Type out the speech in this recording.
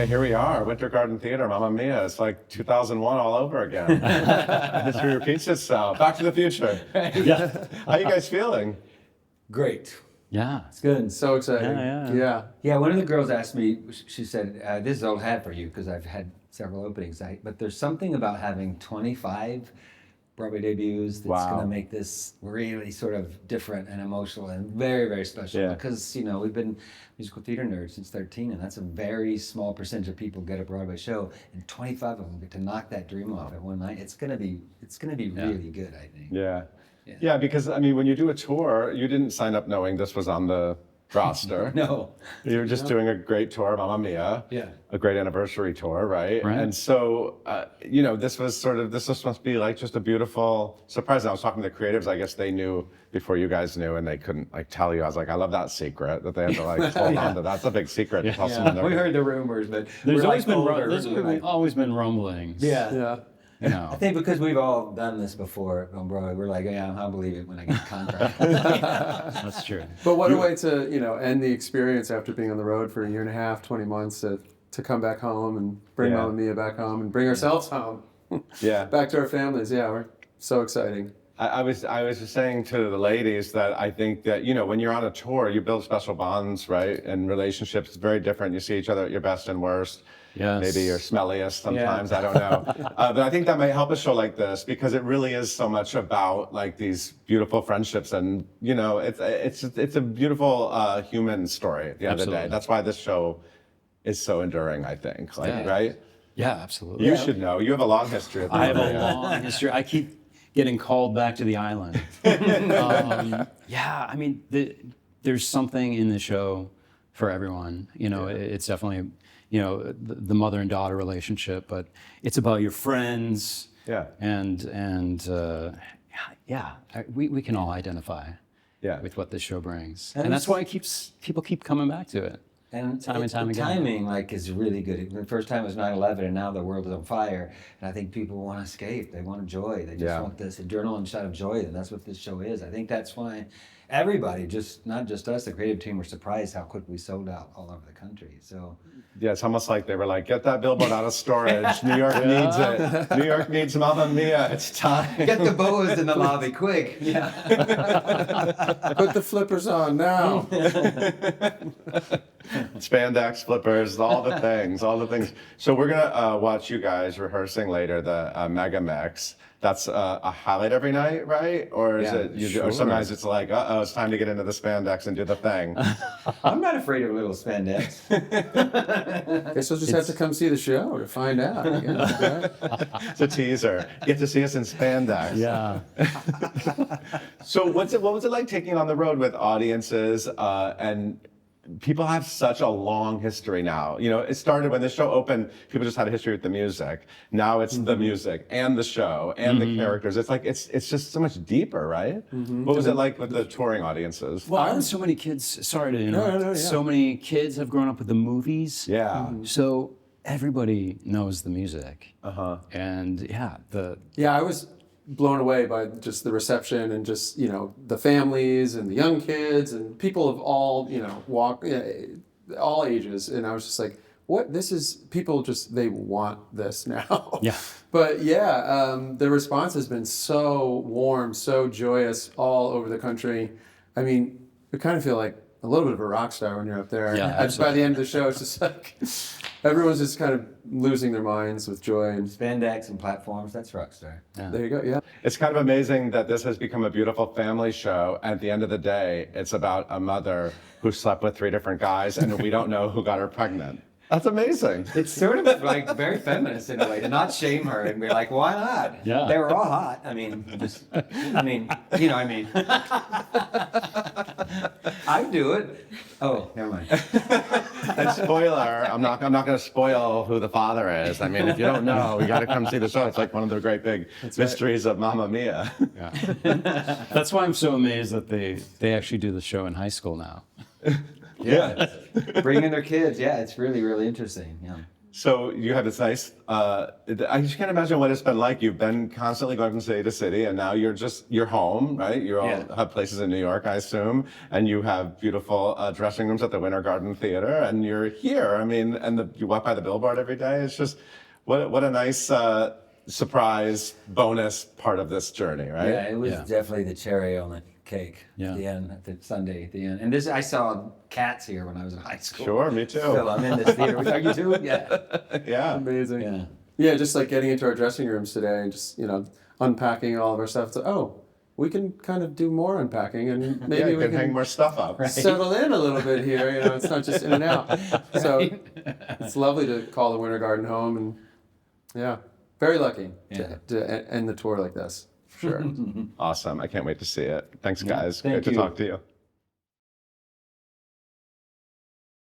here we are, Winter Garden Theater, Mamma Mia. It's like 2001 all over again. History repeats itself. Back to the Future. Yeah. How you guys feeling? Great. Yeah. It's good. So exciting. Yeah, one of the girls asked me, she said, this is old hat for you because I've had several openings, but there's something about having 25 Broadway debuts that's going to make this really sort of different and emotional and very, very special because, you know, we've been musical theater nerds since 13 and that's a very small percentage of people get a Broadway show and 25 of them get to knock that dream off at one night. It's going to be really good, I think. Yeah, because I mean, when you do a tour, you didn't sign up knowing this was on the roster. No. You were just doing a great tour, Mamma Mia. Yeah. A great anniversary tour, right? And so, you know, this was must be like just a beautiful surprise. And I was talking to the creatives, I guess they knew before you guys knew and they couldn't like tell you. I was like, I love that secret that they had to like hold on to. That's a big secret to tell someone. We heard the rumors, but there's always like always been rumblings. Yeah. You know. I think because we've all done this before on Broadway, we're like, yeah, I'll believe it when I get a contract. That's true. But what a way to, you know, end the experience after being on the road for a year and a half, 20 months to come back home and bring Mamma Mia back home and bring ourselves home. Back to our families. Yeah, we're so exciting. I was just saying to the ladies that I think that, you know, when you're on a tour, you build special bonds, right? And relationships, it's very different. You see each other at your best and worst. Yes. Maybe your smelliest sometimes, I don't know. But I think that might help a show like this because it really is so much about like these beautiful friendships and, you know, it's a beautiful human story at the end of the day. That's why this show is so enduring, I think, like, right? Yeah, absolutely. You should know. You have a long history of that. I have a long history. I keep getting called back to the island. I mean, there's something in the show for everyone. You know, it's definitely, you know, the mother and daughter relationship, but it's about your friends. We can all identify with what this show brings. And that's why people keep coming back to it. And time and time the again. timing, like, is really good. The first time was 9/11, and now the world is on fire. And I think people want to escape. They want joy. They just want this adrenaline shot of joy, and that's what this show is. I think that's why everybody, not just us, the creative team, were surprised how quick we sold out all over the country. So. Yeah, it's almost like they were like, get that billboard out of storage. New York needs it. New York needs Mamma Mia. It's time. Get the boas in the lobby, quick. Yeah. Put the flippers on now. Spandex, flippers, all the things. So we're going to watch you guys rehearsing later, the Mega Mix. That's a highlight every night, right? Or is it? Or sometimes it's like, it's time to get into the spandex and do the thing. I'm not afraid of a little spandex. Guess we'll just have to come see the show to find out. It's a teaser. You get to see us in spandex. Yeah. So what was it like taking on the road with audiences and people have such a long history now. You know, it started when the show opened, people just had a history with the music. Now it's the music and the show and the characters. It's like, it's just so much deeper, right? What was it like with the touring audiences? Well, so many kids, sorry to interrupt, so many kids have grown up with the movies. Yeah. So everybody knows the music. And I was blown away by just the reception and just, you know, the families and the young kids and people of all, you know, all ages. And I was just like, people just, they want this now. Yeah. But the response has been so warm, so joyous all over the country. I mean, we kind of feel like a little bit of a rock star when you're up there. Yeah, just by the end of the show, it's just like, everyone's just kind of losing their minds with joy. And Spandex and platforms, that's Rockstar. Yeah. There you go, yeah. It's kind of amazing that this has become a beautiful family show. At the end of the day, it's about a mother who slept with 3 different guys and we don't know who got her pregnant. That's amazing. It's sort of like very feminist in a way to not shame her and be like, why not? Yeah. They were all hot. You know, I'd do it. Oh, never mind. And spoiler, I'm not going to spoil who the father is. I mean, if you don't know, you got to come see the show. It's like one of the great big mysteries of Mamma Mia. Yeah. That's why I'm so amazed that they actually do the show in high school now. Yeah. Bring in their kids. Yeah, it's really, really interesting. Yeah. So you have this nice, I just can't imagine what it's been like. You've been constantly going from city to city, and now you're home, right? You all have places in New York, I assume, and you have beautiful dressing rooms at the Winter Garden Theater, and you're here. I mean, and you walk by the billboard every day. It's just, what a nice surprise bonus part of this journey, right? Yeah, it was definitely the cherry on the cake at the end, at the Sunday at the end. And I saw Cats here when I was in high school. Sure, me too. So I'm in this theater. Are you too? Yeah. Yeah. Amazing. Yeah. Yeah, just like getting into our dressing rooms today and just, unpacking all of our stuff. So, we can kind of do more unpacking and maybe you we can can hang more stuff up. settle in a little bit here. It's not just in and out. So it's lovely to call the Winter Garden home, and very lucky to end the tour like this. For sure. Awesome. I can't wait to see it. Thanks, guys. Thank Great to you. talk to you.